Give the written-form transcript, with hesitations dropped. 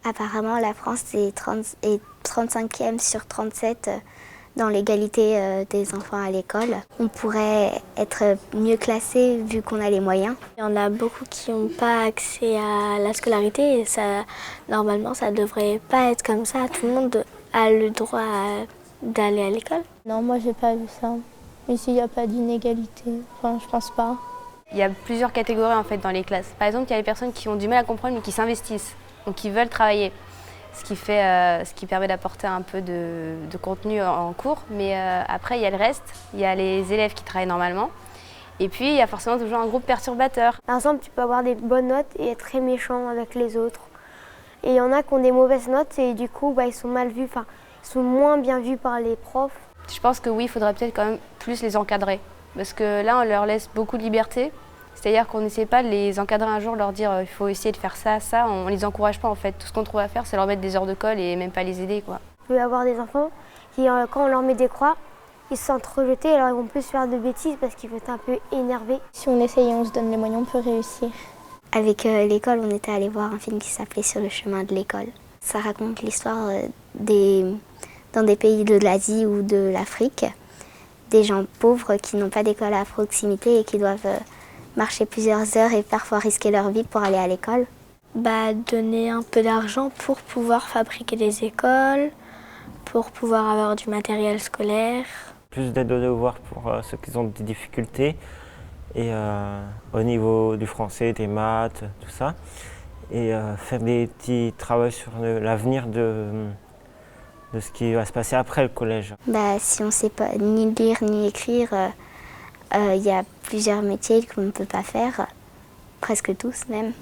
Apparemment, la France est 35e sur 37 dans l'égalité des enfants à l'école. On pourrait être mieux classé vu qu'on a les moyens. Il y en a beaucoup qui n'ont pas accès à la scolarité et ça, normalement, ça ne devrait pas être comme ça. Tout le monde a le droit d'aller à l'école. Non, moi j'ai pas vu ça. Ici, il n'y a pas d'inégalité. Enfin, je pense pas. Il y a plusieurs catégories en fait dans les classes. Par exemple, il y a les personnes qui ont du mal à comprendre mais qui s'investissent, donc qui veulent travailler. Ce qui permet d'apporter un peu de contenu en cours. Mais après, il y a le reste. Il y a les élèves qui travaillent normalement. Et puis, il y a forcément toujours un groupe perturbateur. Par exemple, tu peux avoir des bonnes notes et être très méchant avec les autres. Et il y en a qui ont des mauvaises notes et du coup, ils sont mal vus, enfin, ils sont moins bien vus par les profs. Je pense que oui, il faudrait peut-être quand même plus les encadrer. Parce que là, on leur laisse beaucoup de liberté. C'est-à-dire qu'on n'essaie pas de les encadrer un jour, leur dire il faut essayer de faire ça, ça. On ne les encourage pas en fait. Tout ce qu'on trouve à faire, c'est leur mettre des heures de colle et même pas les aider, quoi. Il peut y avoir des enfants qui, quand on leur met des croix, ils se sentent rejetés, alors ils vont plus faire de bêtises parce qu'ils vont être un peu énervés. Si on essaye et on se donne les moyens, on peut réussir. Avec l'école, on était allé voir un film qui s'appelait Sur le chemin de l'école. Ça raconte l'histoire dans des pays de l'Asie ou de l'Afrique, des gens pauvres qui n'ont pas d'école à proximité et qui doivent marcher plusieurs heures et parfois risquer leur vie pour aller à l'école. Donner un peu d'argent pour pouvoir fabriquer des écoles, pour pouvoir avoir du matériel scolaire. Plus d'aide aux devoirs pour ceux qui ont des difficultés et au niveau du français, des maths, tout ça. Et faire des petits travaux sur l'avenir de ce qui va se passer après le collège. Si on ne sait pas ni lire ni écrire, il y a plusieurs métiers qu'on ne peut pas faire, presque tous même.